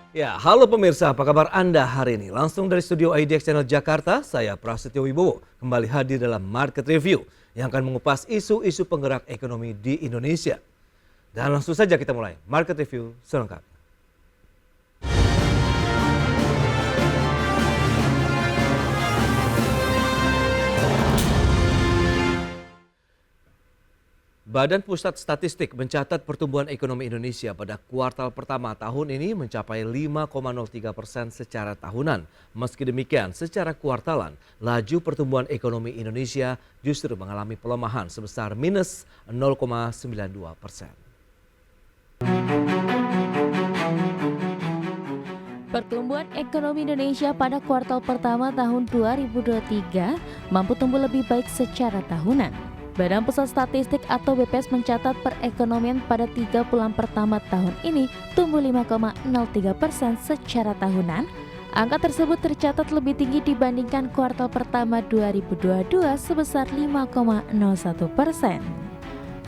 Ya, halo pemirsa, apa kabar Anda hari ini? Langsung dari studio IDX Channel Jakarta, saya Prasetyo Wibowo kembali hadir dalam Market Review yang akan mengupas isu-isu penggerak ekonomi di Indonesia. Dan langsung saja kita mulai Market Review selengkapnya. Badan Pusat Statistik mencatat pertumbuhan ekonomi Indonesia pada kuartal pertama tahun ini mencapai 5,03% secara tahunan. Meski demikian, secara kuartalan, laju pertumbuhan ekonomi Indonesia justru mengalami pelemahan sebesar minus 0,92%. Pertumbuhan ekonomi Indonesia pada kuartal pertama tahun 2023 mampu tumbuh lebih baik secara tahunan. Badan Pusat Statistik atau BPS mencatat perekonomian pada 3 bulan pertama tahun ini tumbuh 5,03% secara tahunan. Angka tersebut tercatat lebih tinggi dibandingkan kuartal pertama 2022 sebesar 5,01%.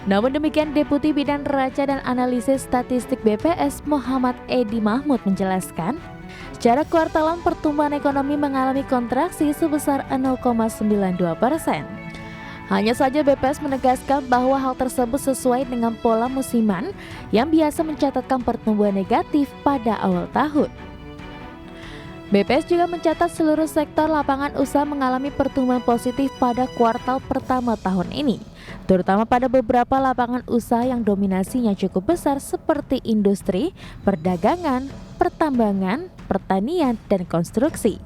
Namun demikian, Deputi Bidang Neraca dan Analisis Statistik BPS Muhammad Edi Mahmud menjelaskan, secara kuartalan pertumbuhan ekonomi mengalami kontraksi sebesar 0,92%. Hanya saja BPS menegaskan bahwa hal tersebut sesuai dengan pola musiman yang biasa mencatatkan pertumbuhan negatif pada awal tahun. BPS juga mencatat seluruh sektor lapangan usaha mengalami pertumbuhan positif pada kuartal pertama tahun ini, terutama pada beberapa lapangan usaha yang dominasinya cukup besar seperti industri, perdagangan, pertambangan, pertanian, dan konstruksi.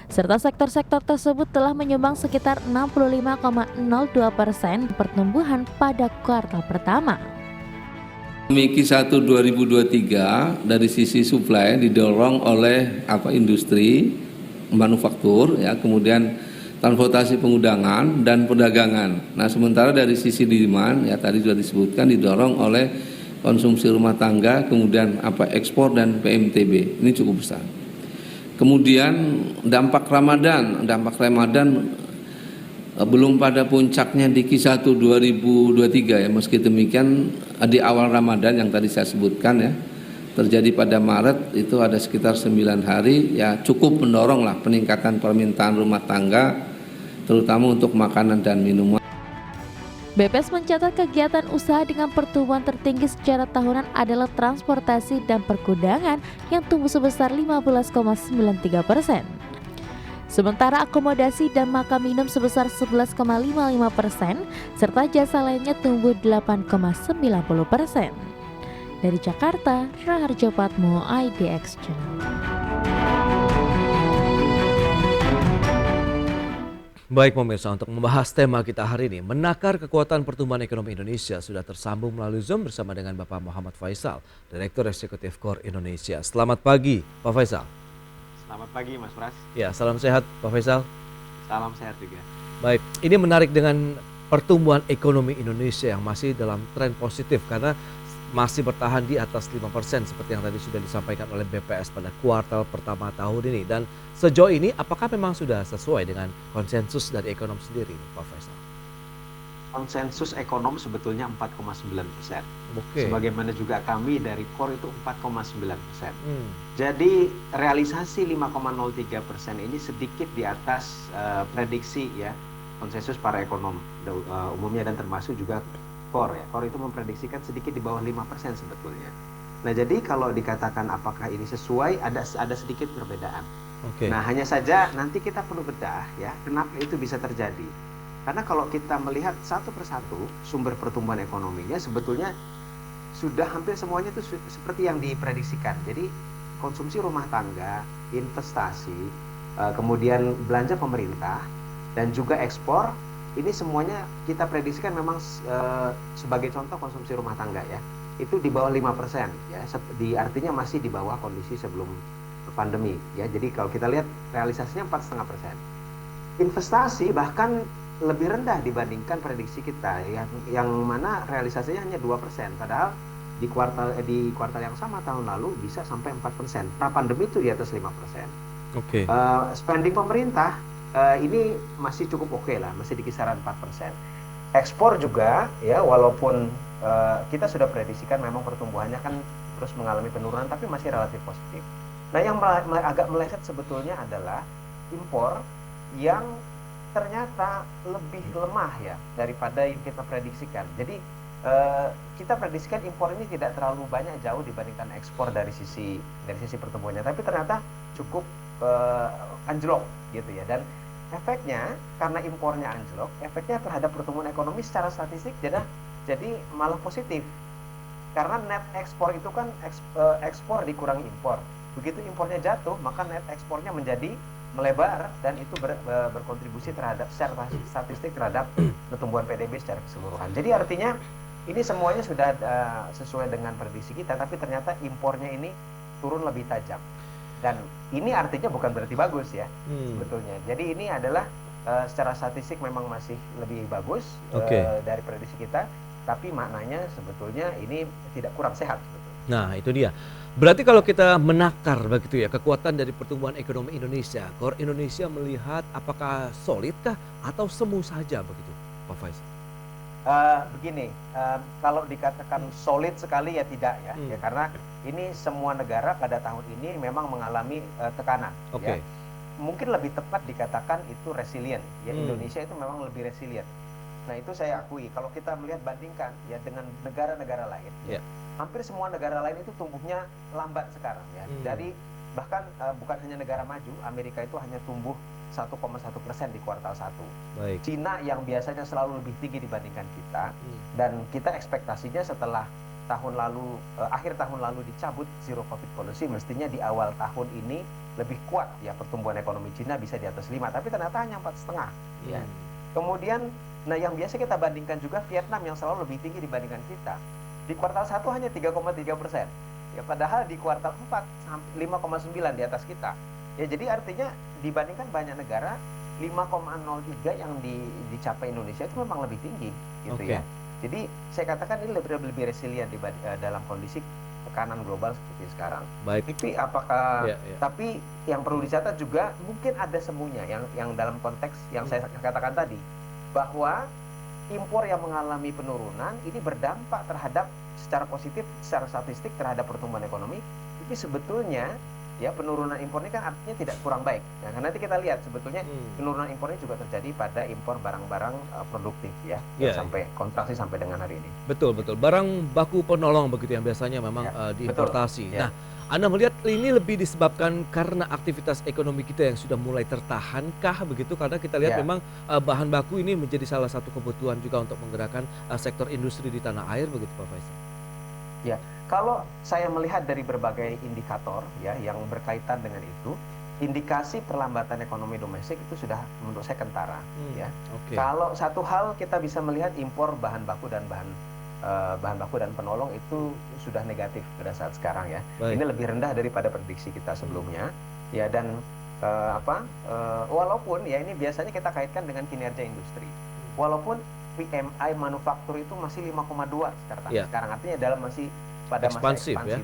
Serta sektor-sektor tersebut telah menyumbang sekitar 65,02% pertumbuhan pada kuartal pertama. Q1 2023 dari sisi supply didorong oleh industri, manufaktur, ya, kemudian transportasi pengudangan dan perdagangan. Nah, sementara dari sisi demand, ya tadi sudah disebutkan, didorong oleh konsumsi rumah tangga, kemudian ekspor dan PMTB. Ini cukup besar. Kemudian dampak Ramadan belum pada puncaknya di Q1 2023 ya. Meski demikian di awal Ramadan yang tadi saya sebutkan ya, terjadi pada Maret itu ada sekitar 9 hari ya, cukup mendorong lah peningkatan permintaan rumah tangga terutama untuk makanan dan minuman. BPS mencatat kegiatan usaha dengan pertumbuhan tertinggi secara tahunan adalah transportasi dan pergudangan yang tumbuh sebesar 15,93%. Sementara akomodasi dan makan minum sebesar 11,55%, serta jasa lainnya tumbuh 8,90%. Dari Jakarta, Raharjo Patmo, IDX Channel. Baik pemirsa, untuk membahas tema kita hari ini, menakar kekuatan pertumbuhan ekonomi Indonesia, sudah tersambung melalui Zoom bersama dengan Bapak Muhammad Faisal, Direktur Eksekutif KOR Indonesia. Selamat pagi Pak Faisal. Selamat pagi Mas Pras. Ya, salam sehat Pak Faisal. Salam sehat juga. Baik, ini menarik dengan pertumbuhan ekonomi Indonesia yang masih dalam tren positif karena masih bertahan di atas 5% seperti yang tadi sudah disampaikan oleh BPS pada kuartal pertama tahun ini. Dan sejauh ini apakah memang sudah sesuai dengan konsensus dari ekonom sendiri, Pak Faisal? Konsensus ekonom sebetulnya 4,9%. Oke. Sebagaimana juga kami dari KOR itu 4,9%. Jadi realisasi 5,03% ini sedikit di atas prediksi ya konsensus para ekonom umumnya dan termasuk juga KOR ya. KOR itu memprediksikan sedikit di bawah 5% sebetulnya. Nah, jadi kalau dikatakan apakah ini sesuai, ada sedikit perbedaan. Okay. Nah, hanya saja nanti kita perlu bedah ya, kenapa itu bisa terjadi. Karena kalau kita melihat satu persatu sumber pertumbuhan ekonominya sebetulnya sudah hampir semuanya itu seperti yang diprediksikan. Jadi konsumsi rumah tangga, investasi, kemudian belanja pemerintah dan juga ekspor, ini semuanya kita prediksikan memang sebagai contoh konsumsi rumah tangga ya, itu di bawah 5% ya, artinya masih di bawah kondisi sebelum pandemi ya. Jadi kalau kita lihat realisasinya 4,5%. Investasi bahkan lebih rendah dibandingkan prediksi kita yang mana realisasinya hanya 2%, padahal di kuartal yang sama tahun lalu bisa sampai 4%. Pra pandemi itu di atas 5%. Okay. Spending pemerintah ini masih cukup oke lah, masih di kisaran 4%. Ekspor juga ya, walaupun kita sudah prediksikan memang pertumbuhannya kan terus mengalami penurunan tapi masih relatif positif. Nah, yang agak meleset sebetulnya adalah impor yang ternyata lebih lemah ya daripada yang kita prediksikan. Jadi kita prediksikan impor ini tidak terlalu banyak jauh dibandingkan ekspor dari sisi pertumbuhannya, tapi ternyata cukup anjlok gitu ya. Dan efeknya karena impornya anjlok, efeknya terhadap pertumbuhan ekonomi secara statistik jadi malah positif. Karena net ekspor itu kan ekspor dikurangi impor. Begitu impornya jatuh, maka net ekspornya menjadi melebar dan itu berkontribusi terhadap secara statistik terhadap pertumbuhan PDB secara keseluruhan. Jadi artinya ini semuanya sudah sesuai dengan prediksi kita, tapi ternyata impornya ini turun lebih tajam. Dan ini artinya bukan berarti bagus ya sebetulnya. Jadi ini adalah secara statistik memang masih lebih bagus dari prediksi kita, tapi maknanya sebetulnya ini tidak kurang sehat sebetulnya. Nah, itu dia. Berarti kalau kita menakar begitu ya kekuatan dari pertumbuhan ekonomi Indonesia, Core Indonesia melihat apakah solidkah atau semu saja begitu, Pak Faisal? Begini, kalau dikatakan solid sekali ya tidak ya, ya karena ini semua negara pada tahun ini memang mengalami tekanan. Ya. Mungkin lebih tepat dikatakan itu resilient. Ya Indonesia itu memang lebih resilient. Nah itu saya akui. Kalau kita melihat bandingkan ya dengan negara-negara lain, hampir semua negara lain itu tumbuhnya lambat sekarang ya. Dari bahkan bukan hanya negara maju, Amerika itu hanya tumbuh 1,1% di kuartal 1. Baik. Cina yang biasanya selalu lebih tinggi dibandingkan kita, dan kita ekspektasinya setelah tahun lalu akhir tahun lalu dicabut zero covid policy, mestinya di awal tahun ini lebih kuat ya pertumbuhan ekonomi Cina bisa di atas 5, tapi ternyata hanya 4,5 ya. Kemudian nah yang biasa kita bandingkan juga Vietnam yang selalu lebih tinggi dibandingkan kita. Di kuartal 1 hanya 3,3%. Ya padahal di kuartal 4 5,9 di atas kita. Ya jadi artinya dibandingkan banyak negara 5,03 yang dicapai Indonesia itu memang lebih tinggi gitu ya. Jadi saya katakan ini lebih resilient dalam kondisi tekanan global seperti sekarang. Baik. Tapi apakah tapi yang perlu dicatat juga mungkin ada semuanya yang dalam konteks yang saya katakan tadi bahwa impor yang mengalami penurunan ini berdampak terhadap secara positif secara statistik terhadap pertumbuhan ekonomi. Tapi sebetulnya ya penurunan impor ini kan artinya tidak kurang baik. Nah, nanti kita lihat sebetulnya penurunan impornya juga terjadi pada impor barang-barang produktif ya, sampai kontraksi sampai dengan hari ini. Betul. Barang baku penolong begitu yang biasanya memang diimportasi. Nah, Anda melihat ini lebih disebabkan karena aktivitas ekonomi kita yang sudah mulai tertahankah begitu? Karena kita lihat memang bahan baku ini menjadi salah satu kebutuhan juga untuk menggerakkan sektor industri di tanah air begitu, Pak Faisal. Ya, kalau saya melihat dari berbagai indikator ya yang berkaitan dengan itu, indikasi perlambatan ekonomi domestik itu sudah menurut saya kentara ya. Kalau satu hal kita bisa melihat impor bahan baku dan bahan baku dan penolong itu sudah negatif pada saat sekarang ya. Ini lebih rendah daripada prediksi kita sebelumnya ya, dan walaupun ya ini biasanya kita kaitkan dengan kinerja industri. Walaupun PMI manufaktur itu masih 5,2 sekarang, artinya dalam masih pada masa ekspansi,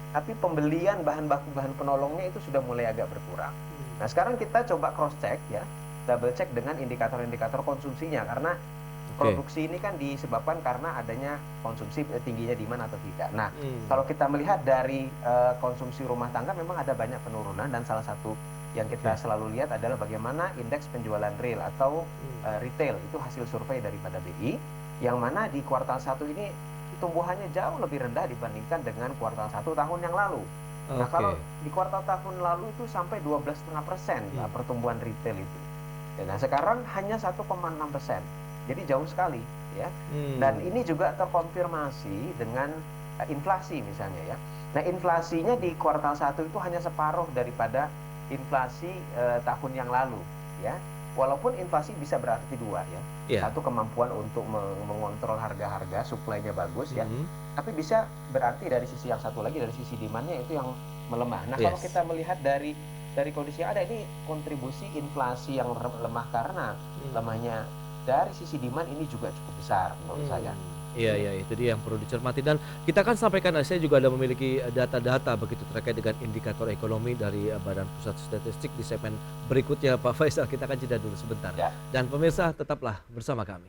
tapi pembelian bahan baku bahan penolongnya itu sudah mulai agak berkurang. Nah sekarang kita coba cross check ya, double check dengan indikator-indikator konsumsinya, karena produksi ini kan disebabkan karena adanya konsumsi tingginya demand atau tidak. Nah kalau kita melihat dari konsumsi rumah tangga memang ada banyak penurunan, dan salah satu yang kita selalu lihat adalah bagaimana indeks penjualan real atau retail, itu hasil survei daripada BI, yang mana di kuartal 1 ini tumbuhannya jauh lebih rendah dibandingkan dengan kuartal 1 tahun yang lalu. Nah kalau di kuartal tahun lalu itu sampai 12,5% pertumbuhan retail itu. Nah sekarang hanya 1,6%, jadi jauh sekali ya. Dan ini juga terkonfirmasi dengan inflasi misalnya ya. Nah inflasinya di kuartal 1 itu hanya separuh daripada inflasi tahun yang lalu ya. Walaupun inflasi bisa berarti dua ya. Satu, kemampuan untuk mengontrol harga-harga, supply-nya bagus ya. Tapi bisa berarti dari sisi yang satu lagi, dari sisi demand-nya itu yang melemah. Nah, kalau kita melihat dari kondisi yang ada, ini kontribusi inflasi yang lemah karena lemahnya dari sisi demand ini juga cukup besar menurut saya. Iya, itu dia yang perlu dicermati, dan kita kan sampaikan, saya juga ada memiliki data-data begitu terkait dengan indikator ekonomi dari Badan Pusat Statistik di segmen berikutnya, Pak Faisal. Kita akan jeda dulu sebentar. Dan pemirsa tetaplah bersama kami.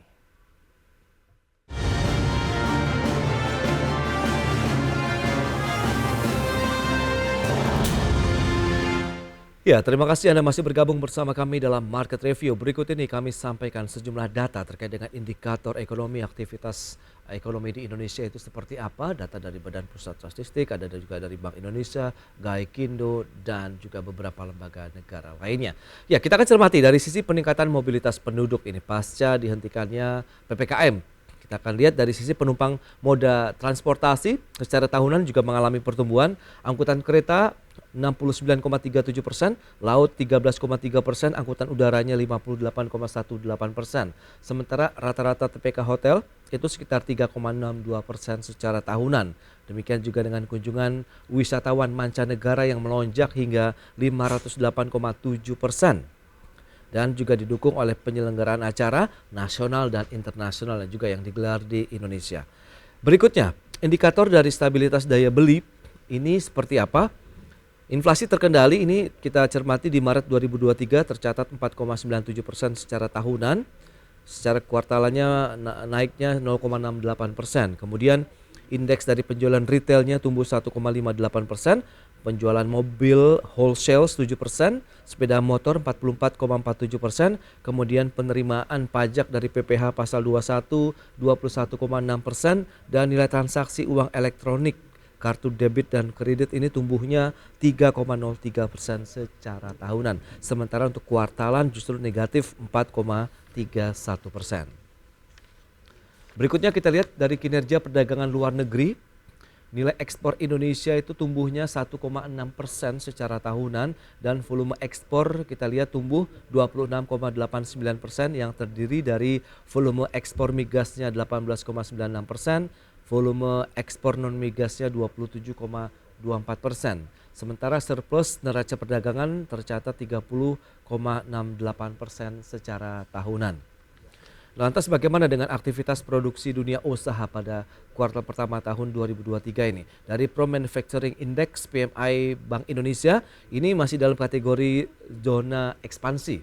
Ya, terima kasih Anda masih bergabung bersama kami dalam Market Review. Berikut ini kami sampaikan sejumlah data terkait dengan indikator ekonomi, aktivitas ekonomi di Indonesia itu seperti apa. Data dari Badan Pusat Statistik, ada juga dari Bank Indonesia, Gaikindo, dan juga beberapa lembaga negara lainnya. Ya, kita akan cermati dari sisi peningkatan mobilitas penduduk ini pasca dihentikannya PPKM. Kita akan lihat dari sisi penumpang moda transportasi secara tahunan juga mengalami pertumbuhan. Angkutan kereta 69,37%, laut 13,3%, angkutan udaranya 58,18%. Sementara rata-rata TPK hotel itu sekitar 3,62% secara tahunan. Demikian juga dengan kunjungan wisatawan mancanegara yang melonjak hingga 508,7%. Dan juga didukung oleh penyelenggaraan acara nasional dan internasional dan juga yang digelar di Indonesia. Berikutnya, indikator dari stabilitas daya beli ini seperti apa? Inflasi terkendali ini kita cermati di Maret 2023 tercatat 4,97% secara tahunan. Secara kuartalannya naiknya 0,68%. Kemudian indeks dari penjualan retailnya tumbuh 1,58%. Penjualan mobil wholesale 7%, sepeda motor 44,47%, kemudian penerimaan pajak dari PPh pasal 21 21,6% dan nilai transaksi uang elektronik kartu debit dan kredit ini tumbuhnya 3,03% secara tahunan. Sementara untuk kuartalan justru negatif 4,31%. Berikutnya kita lihat dari kinerja perdagangan luar negeri. Nilai ekspor Indonesia itu tumbuhnya 1,6% secara tahunan dan volume ekspor kita lihat tumbuh 26,89% yang terdiri dari volume ekspor migasnya 18,96%, volume ekspor non migasnya 27,24%. Sementara surplus neraca perdagangan tercatat 30,68% secara tahunan. Lantas bagaimana dengan aktivitas produksi dunia usaha pada kuartal pertama tahun 2023 ini? Dari Pro Manufacturing Index PMI Bank Indonesia ini masih dalam kategori zona ekspansi.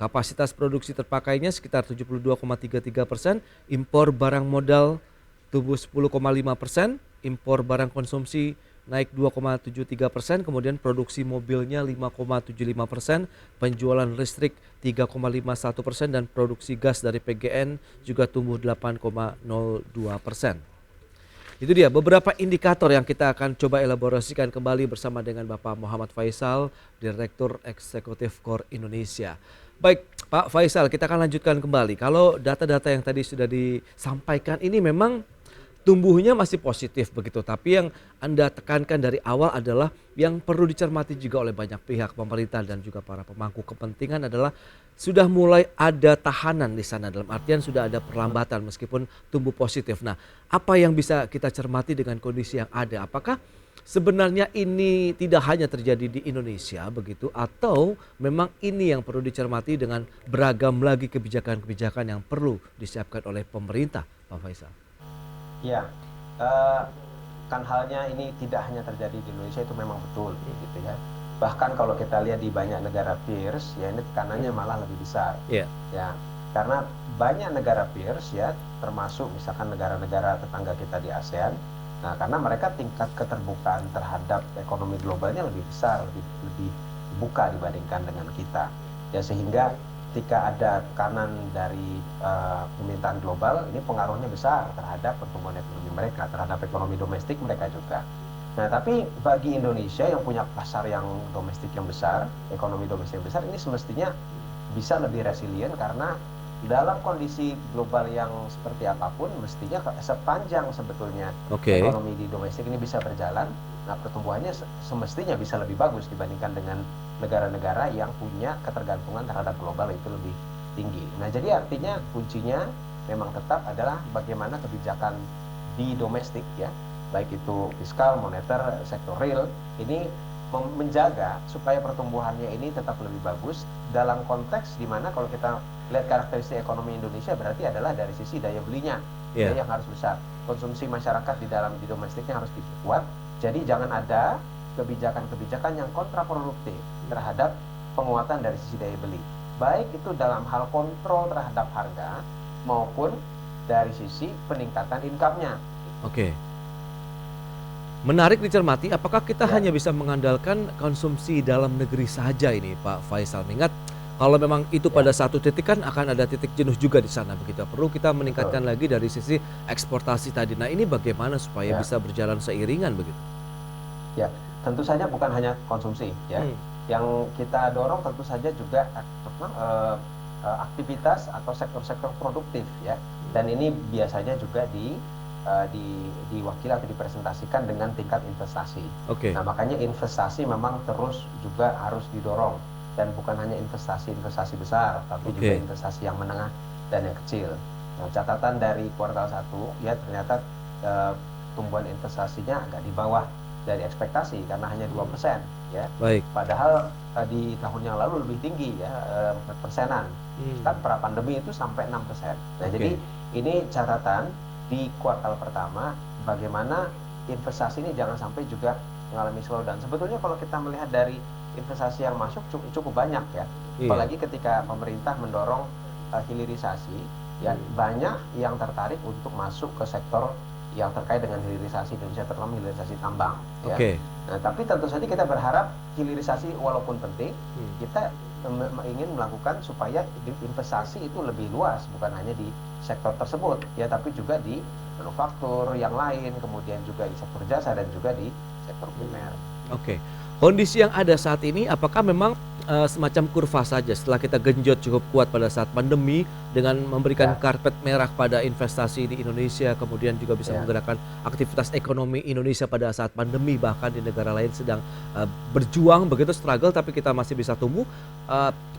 Kapasitas produksi terpakainya sekitar 72,33%, impor barang modal tumbuh 10,5%, impor barang konsumsi naik 2,73%, kemudian produksi mobilnya 5,75%, penjualan listrik 3,51% dan produksi gas dari PGN juga tumbuh 8,02%. Itu dia beberapa indikator yang kita akan coba elaborasikan kembali bersama dengan Bapak Muhammad Faisal, Direktur Eksekutif KOR Indonesia. Baik Pak Faisal, kita akan lanjutkan kembali. Kalau data-data yang tadi sudah disampaikan ini memang tumbuhnya masih positif begitu, tapi yang Anda tekankan dari awal adalah yang perlu dicermati juga oleh banyak pihak pemerintah dan juga para pemangku kepentingan adalah sudah mulai ada tahanan di sana, dalam artian sudah ada perlambatan meskipun tumbuh positif. Nah, apa yang bisa kita cermati dengan kondisi yang ada? Apakah sebenarnya ini tidak hanya terjadi di Indonesia begitu, atau memang ini yang perlu dicermati dengan beragam lagi kebijakan-kebijakan yang perlu disiapkan oleh pemerintah, Pak Faisal? Ya, kan halnya ini tidak hanya terjadi di Indonesia, itu memang betul gitu ya. Bahkan kalau kita lihat di banyak negara peers ya, ini tekanannya malah lebih besar. Ya, karena banyak negara peers ya, termasuk misalkan negara-negara tetangga kita di ASEAN. Nah, karena mereka tingkat keterbukaan terhadap ekonomi globalnya lebih besar, lebih buka dibandingkan dengan kita. Ya, sehingga ketika ada tekanan dari permintaan global, ini pengaruhnya besar terhadap pertumbuhan ekonomi mereka, terhadap ekonomi domestik mereka juga. Nah, tapi bagi Indonesia yang punya pasar yang domestik yang besar, ekonomi domestik yang besar, ini semestinya bisa lebih resilient karena dalam kondisi global yang seperti apapun, mestinya sepanjang sebetulnya ekonomi di domestik ini bisa berjalan, nah pertumbuhannya semestinya bisa lebih bagus dibandingkan dengan negara-negara yang punya ketergantungan terhadap global itu lebih tinggi. Nah, jadi artinya kuncinya memang tetap adalah bagaimana kebijakan di domestik ya, baik itu fiskal, moneter, sektor real, ini menjaga supaya pertumbuhannya ini tetap lebih bagus dalam konteks di mana kalau kita lihat karakteristik ekonomi Indonesia berarti adalah dari sisi daya belinya yang harus besar, konsumsi masyarakat di domestiknya harus kuat. Jadi jangan ada kebijakan-kebijakan yang kontraproduktif terhadap penguatan dari sisi daya beli, baik itu dalam hal kontrol terhadap harga maupun dari sisi peningkatan income-nya. Menarik dicermati, apakah kita Ya. hanya bisa mengandalkan konsumsi dalam negeri saja ini, Pak Faisal? Mengingat kalau memang itu pada satu titik kan akan ada titik jenuh juga di sana begitu. Perlu kita meningkatkan lagi dari sisi eksportasi tadi. Nah, ini bagaimana supaya Ya. bisa berjalan seiringan begitu? Ya, tentu saja bukan hanya konsumsi ya. Yang kita dorong tentu saja juga aktivitas atau sektor-sektor produktif ya. Dan ini biasanya juga diwakili atau dipresentasikan dengan tingkat investasi. Oke. Nah, makanya investasi memang terus juga harus didorong, dan bukan hanya investasi besar, tapi juga investasi yang menengah dan yang kecil. Nah, catatan dari kuartal 1 ya, ternyata tumbuhan investasinya agak di bawah dari ekspektasi karena hanya 2% ya. Baik. Padahal di tahun yang lalu lebih tinggi ya, 4%-an. Kan pra pandemi itu sampai 6%. Nah, jadi ini catatan di kuartal pertama bagaimana investasi ini jangan sampai juga mengalami slowdown. Sebetulnya kalau kita melihat dari investasi yang masuk cukup banyak ya. Apalagi ketika pemerintah mendorong hilirisasi ya, banyak yang tertarik untuk masuk ke sektor yang terkait dengan hilirisasi Indonesia, terutama hilirisasi tambang ya. Nah, tapi tentu saja kita berharap hilirisasi walaupun penting, kita ingin melakukan supaya investasi itu lebih luas, bukan hanya di sektor tersebut ya, tapi juga di manufaktur yang lain, kemudian juga di sektor jasa dan juga di sektor primer. Oke. Kondisi yang ada saat ini apakah memang semacam kurva saja setelah kita genjot cukup kuat pada saat pandemi dengan memberikan karpet merah pada investasi di Indonesia, kemudian juga bisa menggerakkan aktivitas ekonomi Indonesia pada saat pandemi, bahkan di negara lain sedang berjuang begitu, struggle, tapi kita masih bisa tumbuh.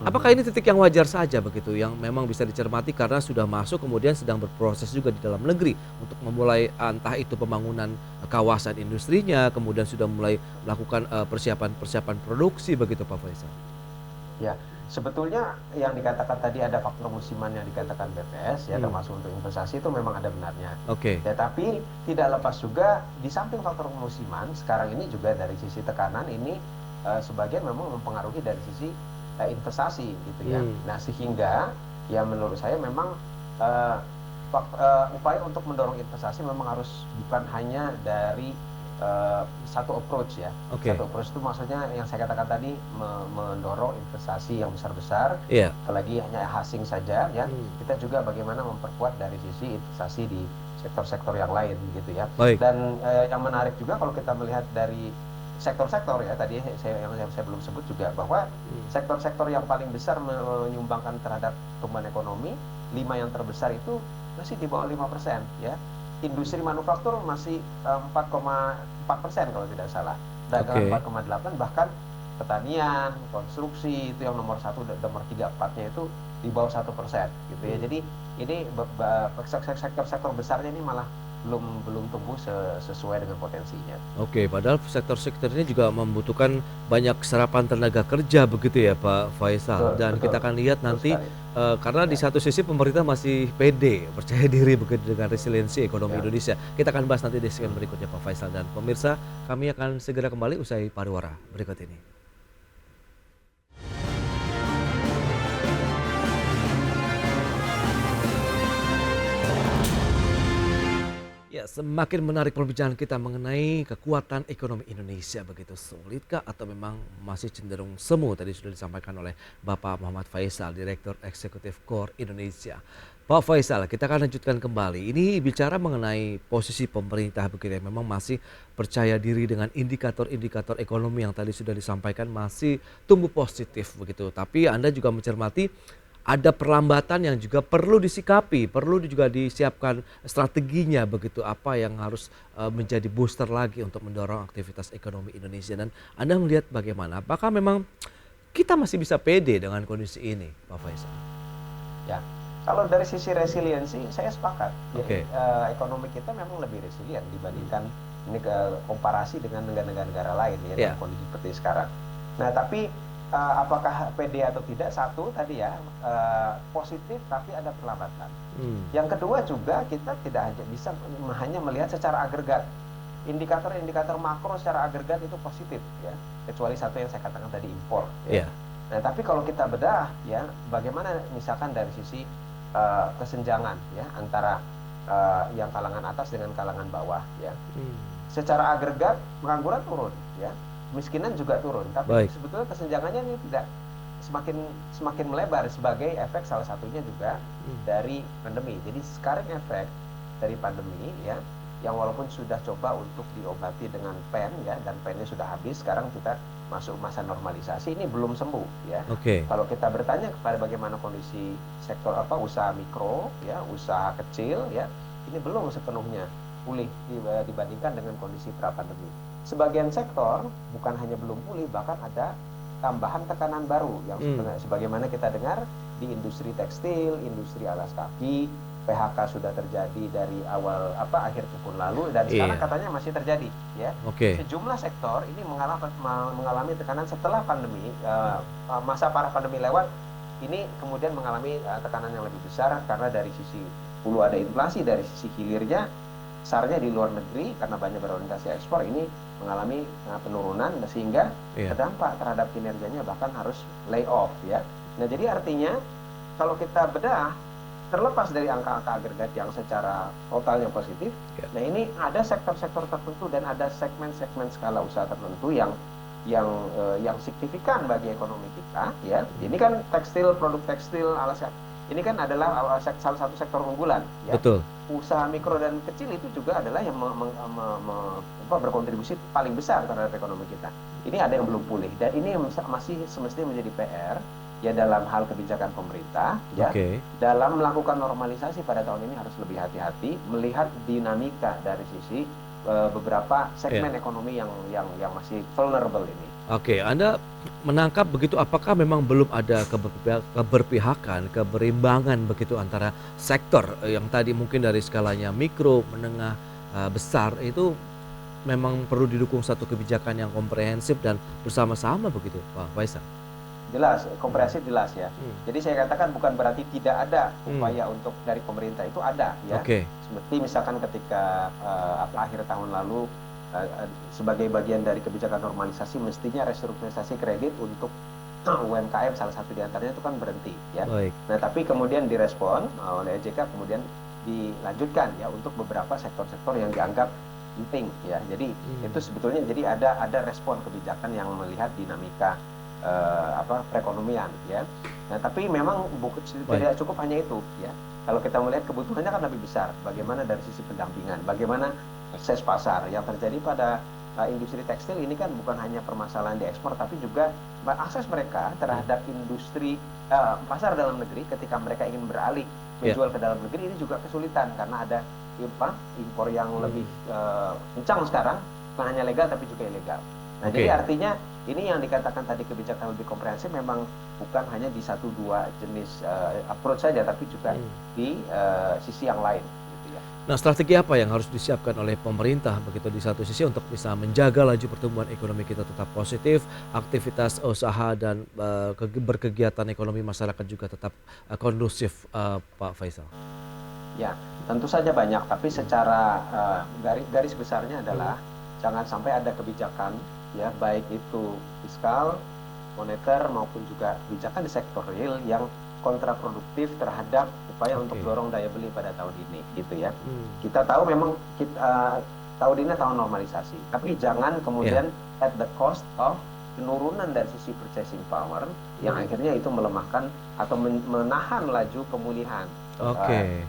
Apakah ini titik yang wajar saja begitu, yang memang bisa dicermati karena sudah masuk kemudian sedang berproses juga di dalam negeri untuk memulai entah itu pembangunan kawasan industrinya, kemudian sudah mulai melakukan persiapan produksi begitu, Pak Faisal? Ya, sebetulnya yang dikatakan tadi ada faktor musiman yang dikatakan BPS ya, termasuk untuk investasi, itu memang ada benarnya. Ya, tapi tidak lepas juga di samping faktor musiman, sekarang ini juga dari sisi tekanan ini sebagian memang mempengaruhi dari sisi investasi gitu ya. Nah, sehingga ya menurut saya memang upaya untuk mendorong investasi memang harus bukan hanya dari satu approach ya. Satu approach itu maksudnya yang saya katakan tadi, mendorong investasi yang besar-besar, apalagi hanya asing saja ya. Kita juga bagaimana memperkuat dari sisi investasi di sektor-sektor yang lain gitu ya. Dan yang menarik juga kalau kita melihat dari sektor-sektor ya, tadi yang saya belum sebut juga bahwa sektor-sektor yang paling besar menyumbangkan terhadap pertumbuhan ekonomi, 5 yang terbesar itu masih di bawah 5% ya. Industri manufaktur masih 4,4% kalau tidak salah, dagangan 4,8%, bahkan pertanian, konstruksi itu yang nomor 1, nomor 3, 4-nya itu di bawah 1% gitu ya. Jadi ini sektor-sektor besarnya ini malah belum tumbuh sesuai dengan potensinya. Padahal sektor-sektor ini juga membutuhkan banyak serapan tenaga kerja begitu ya, Pak Faisal. Dan kita akan lihat nanti karena di satu sisi pemerintah masih pede, percaya diri begitu dengan resiliensi ekonomi Indonesia. Kita akan bahas nanti di segmen berikutnya, Pak Faisal. Dan pemirsa, kami akan segera kembali usai pariwara berikut ini. Ya, semakin menarik perbincangan kita mengenai kekuatan ekonomi Indonesia. Begitu solitkah atau memang masih cenderung semu? Tadi sudah disampaikan oleh Bapak Muhammad Faisal, Direktur Eksekutif KOR Indonesia. Pak Faisal, kita akan lanjutkan kembali. Ini bicara mengenai posisi pemerintah begitu ya. Memang masih percaya diri dengan indikator-indikator ekonomi yang tadi sudah disampaikan masih tumbuh positif begitu. Tapi Anda juga mencermati ada perlambatan yang juga perlu disikapi, perlu juga disiapkan strateginya begitu, apa yang harus menjadi booster lagi untuk mendorong aktivitas ekonomi Indonesia. Dan Anda melihat bagaimana? Apakah memang kita masih bisa pede dengan kondisi ini, Pak Faisal? Ya, kalau dari sisi resiliensi saya sepakat. Ekonomi kita memang lebih resilient dibandingkan komparasi dengan negara-negara lain ya, dalam kondisi seperti sekarang. Nah, tapi apakah pede atau tidak, satu tadi ya, positif tapi ada perlambatan. Yang kedua juga kita tidak bisa hanya melihat secara agregat. Indikator-indikator makro secara agregat itu positif ya, kecuali satu yang saya katakan tadi, impor ya. Nah, tapi kalau kita bedah ya, bagaimana misalkan dari sisi kesenjangan ya antara yang kalangan atas dengan kalangan bawah ya. secara agregat pengangguran turun, ya, kemiskinan juga turun. Tapi Baik. sebetulnya kesenjangannya ini tidak semakin melebar sebagai efek salah satunya juga dari pandemi. Jadi sekarang efek dari pandemi, ya, yang walaupun sudah coba untuk diobati dengan pen, ya, dan pennya sudah habis, sekarang kita masuk masa normalisasi, ini belum sembuh, ya. Oke. Kalau kita bertanya kepada bagaimana kondisi sektor usaha mikro, ya, usaha kecil, ya, ini belum sepenuhnya pulih dibandingkan dengan kondisi pra pandemi. Sebagian sektor bukan hanya belum pulih, bahkan ada tambahan tekanan baru yang sebagaimana kita dengar di industri tekstil, industri alas kaki, PHK sudah terjadi dari akhir tahun lalu dan sekarang katanya masih terjadi, ya. Sejumlah sektor ini mengalami tekanan setelah pandemi, masa para pandemi lewat, ini kemudian mengalami tekanan yang lebih besar karena dari sisi hulu ada inflasi, dari sisi hilirnya SAR-nya di luar negeri karena banyak berorientasi ekspor ini mengalami penurunan sehingga berdampak terhadap kinerjanya, bahkan harus lay off, ya. Nah, jadi artinya kalau kita bedah terlepas dari angka-angka agregat yang secara totalnya positif, nah ini ada sektor-sektor tertentu dan ada segmen-segmen skala usaha tertentu yang signifikan bagi ekonomi kita, ya. Ini kan tekstil, produk tekstil, alas kaki. Ini kan adalah salah satu sektor unggulan, ya. Betul. Usaha mikro dan kecil itu juga adalah yang berkontribusi paling besar terhadap ekonomi kita. Ini ada yang belum pulih dan ini masih semestinya menjadi PR, ya, dalam hal kebijakan pemerintah, ya. Dalam melakukan normalisasi pada tahun ini harus lebih hati-hati melihat dinamika dari sisi beberapa segmen ekonomi yang masih vulnerable ini. Anda menangkap begitu, apakah memang belum ada keberpihakan, keberimbangan begitu antara sektor yang tadi mungkin dari skalanya mikro, menengah, besar itu memang perlu didukung satu kebijakan yang komprehensif dan bersama-sama begitu, Pak Faisal? Jelas, komprehensif jelas, ya. Jadi saya katakan bukan berarti tidak ada upaya untuk dari pemerintah, itu ada, ya. Seperti misalkan ketika akhir tahun lalu sebagai bagian dari kebijakan normalisasi mestinya restrukturisasi kredit untuk UMKM salah satu diantaranya itu kan berhenti, ya. Nah, tapi kemudian direspon oleh EJK, kemudian dilanjutkan, ya, untuk beberapa sektor-sektor yang dianggap penting, ya. Jadi itu sebetulnya jadi ada respon kebijakan yang melihat dinamika perekonomian, ya. Nah, tapi memang tidak cukup hanya itu, ya. Kalau kita melihat kebutuhannya kan lebih besar, bagaimana dari sisi pendampingan, bagaimana akses pasar yang terjadi pada industri tekstil ini kan bukan hanya permasalahan di ekspor, tapi juga akses mereka terhadap industri pasar dalam negeri ketika mereka ingin beralih menjual ke dalam negeri ini juga kesulitan karena ada impor yang lebih kencang sekarang, bukan hanya legal tapi juga ilegal. Nah, jadi artinya ini yang dikatakan tadi kebijakan lebih komprehensif memang bukan hanya di 1-2 jenis approach saja, tapi juga di sisi yang lain. Nah, strategi apa yang harus disiapkan oleh pemerintah begitu di satu sisi untuk bisa menjaga laju pertumbuhan ekonomi kita tetap positif, aktivitas usaha dan berkegiatan ekonomi masyarakat juga tetap kondusif, Pak Faisal? Ya, tentu saja banyak, tapi secara garis besarnya adalah jangan sampai ada kebijakan, ya, baik itu fiskal, moneter maupun juga kebijakan di sektor real yang kontraproduktif terhadap upaya untuk dorong daya beli pada tahun ini, gitu, ya. Kita tahu memang tahun ini tahun normalisasi, tapi jangan kemudian at the cost of penurunan dari sisi purchasing power yang akhirnya itu melemahkan atau menahan laju pemulihan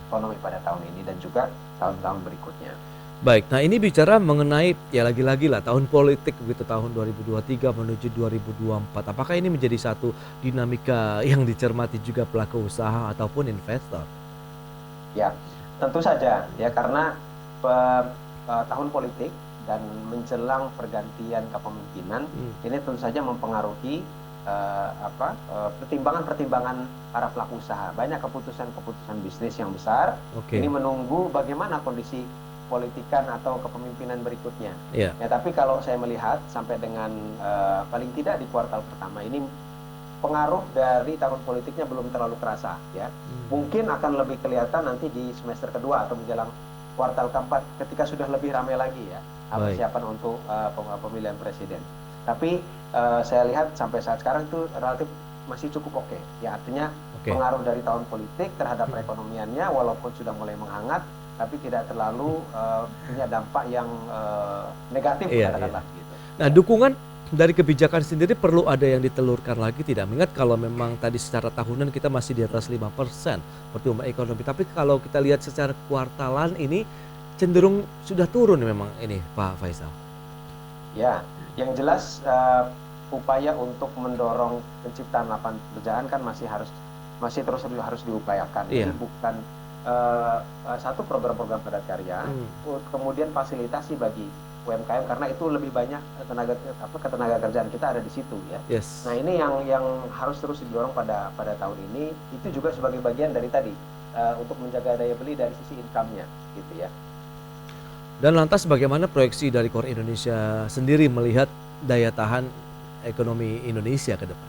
ekonomi pada tahun ini dan juga tahun-tahun berikutnya. Baik, nah ini bicara mengenai ya lagi-lagi lah tahun politik begitu, tahun 2023 menuju 2024. Apakah ini menjadi satu dinamika yang dicermati juga pelaku usaha ataupun investor? Ya, tentu saja, ya, karena tahun politik dan menjelang pergantian kepemimpinan ini tentu saja mempengaruhi pertimbangan-pertimbangan para pelaku usaha. Banyak keputusan-keputusan bisnis yang besar. Ini menunggu bagaimana kondisi politikan atau kepemimpinan berikutnya. Ya, tapi kalau saya melihat sampai dengan paling tidak di kuartal pertama ini pengaruh dari tahun politiknya belum terlalu terasa, ya. Mungkin akan lebih kelihatan nanti di semester kedua atau menjelang kuartal keempat ketika sudah lebih ramai lagi, ya, persiapan untuk pemilihan presiden. Tapi saya lihat sampai saat sekarang itu relatif masih cukup oke. Ya, artinya pengaruh dari tahun politik terhadap perekonomiannya walaupun sudah mulai menghangat, tapi tidak terlalu punya dampak yang negatif, Iya, katakanlah gitu. Nah, dukungan dari kebijakan sendiri perlu ada yang ditelurkan lagi tidak? Mengingat kalau memang tadi secara tahunan kita masih di atas 5% pertumbuhan ekonomi. Tapi kalau kita lihat secara kuartalan ini cenderung sudah turun memang ini Pak Faisal. Ya, yang jelas upaya untuk mendorong penciptaan lapangan pekerjaan kan masih terus harus diupayakan. Iya. Ini bukan satu program-program padat karya, kemudian fasilitasi bagi UMKM karena itu lebih banyak ketenaga kerjaan kita ada di situ ya. Yes. Nah ini yang harus terus didorong pada tahun ini, itu juga sebagai bagian dari tadi untuk menjaga daya beli dari sisi income-nya gitu ya. Dan lantas bagaimana proyeksi dari KOR Indonesia sendiri melihat daya tahan ekonomi Indonesia ke depan?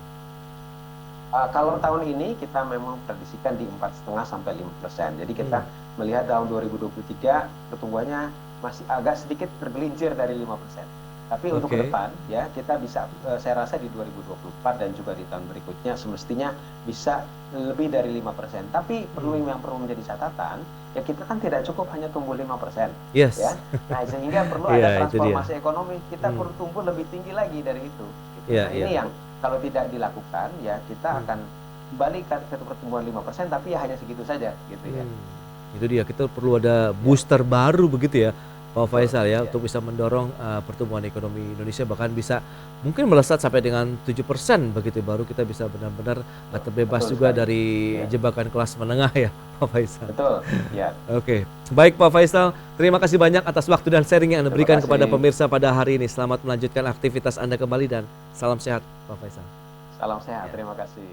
Kalau tahun ini kita memang prediksikan di 4,5 sampai 5%. Jadi kita melihat tahun 2023 pertumbuhannya masih agak sedikit tergelincir dari 5%. Tapi untuk ke depan ya kita bisa, saya rasa di 2024 dan juga di tahun berikutnya semestinya bisa lebih dari 5%. Tapi yang perlu menjadi catatan ya kita kan tidak cukup hanya tumbuh 5%. Yes. Ya. Nah sehingga perlu ada transformasi ekonomi, kita perlu tumbuh lebih tinggi lagi dari itu. Gitu. Nah, ini yang kalau tidak dilakukan ya kita akan kembali ke pertumbuhan 5% tapi ya hanya segitu saja gitu ya. Itu dia, kita perlu ada booster baru begitu ya Pak Faisal ya, untuk bisa mendorong pertumbuhan ekonomi Indonesia bahkan bisa mungkin melesat sampai dengan 7% begitu, baru kita bisa benar-benar terbebas juga dari jebakan kelas menengah ya Pak Faisal. Betul, ya. Oke, baik Pak Faisal, terima kasih banyak atas waktu dan sharing yang Anda berikan kepada pemirsa pada hari ini. Selamat melanjutkan aktivitas Anda kembali dan salam sehat Pak Faisal. Salam sehat, terima kasih.